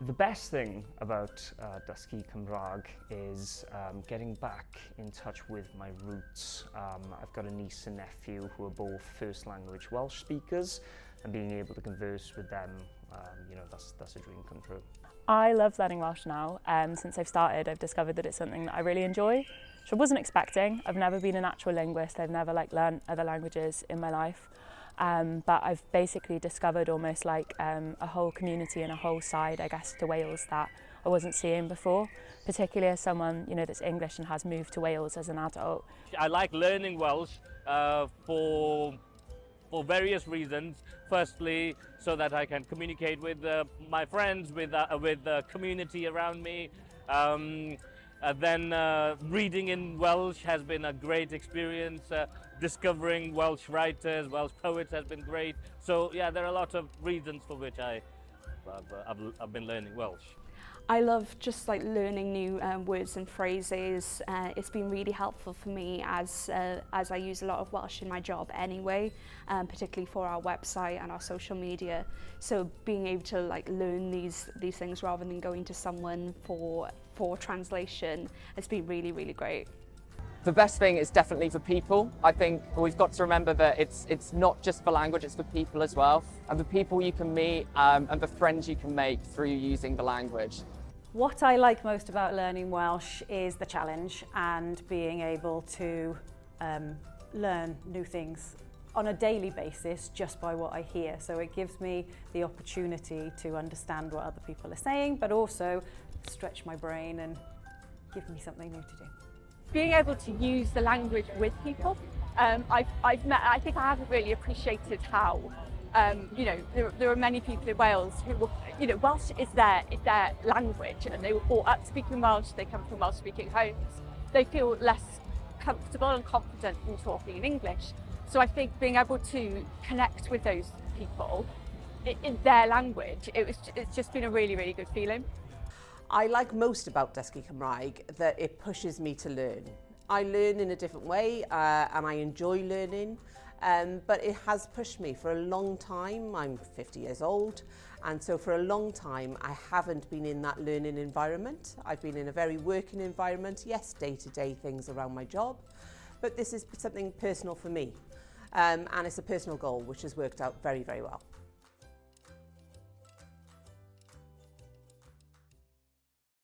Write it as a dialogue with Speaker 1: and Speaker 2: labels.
Speaker 1: The best thing about dysgu Cymraeg is getting back in touch with my roots. I've got a niece and nephew who are both first language Welsh speakers, and being able to converse with them, that's a dream come true.
Speaker 2: I love learning Welsh now. Since I've started, I've discovered that it's something that I really enjoy, which I wasn't expecting. I've never been a natural linguist. I've never learned other languages in my life. But I've basically discovered almost like a whole community and a whole side, I guess, to Wales that I wasn't seeing before, particularly as someone that's English and has moved to Wales as an adult.
Speaker 3: I like learning Welsh for various reasons. Firstly, so that I can communicate with my friends, with the community around me. Then reading in Welsh has been a great experience. Discovering Welsh writers, Welsh poets has been great. So yeah, there are a lot of reasons for which I've been learning Welsh.
Speaker 4: I love just like learning new words and phrases. It's been really helpful for me as I use a lot of Welsh in my job anyway, particularly for our website and our social media. So being able to learn these things rather than going to someone for translation has been really, really great.
Speaker 5: The best thing is definitely for people. I think we've got to remember that it's not just for language, it's for people as well. And the people you can meet and the friends you can make through using the language.
Speaker 6: What I like most about learning Welsh is the challenge and being able to learn new things on a daily basis just by what I hear. So it gives me the opportunity to understand what other people are saying, but also stretch my brain and give me something new to do.
Speaker 7: Being able to use the language with people, I think I haven't really appreciated how, there are many people in Wales who, Welsh is their language, and they were brought up speaking Welsh, they come from Welsh-speaking homes, they feel less comfortable and confident in talking in English. So I think being able to connect with those people in their language, it's just been a really, really good feeling.
Speaker 8: I like most about dysgu Cymraeg that it pushes me to learn. I learn in a different way and I enjoy learning, but it has pushed me for a long time. I'm 50 years old, and so for a long time I haven't been in that learning environment. I've been in a very working environment, yes, day-to-day things around my job, but this is something personal for me, and it's a personal goal which has worked out very, very well.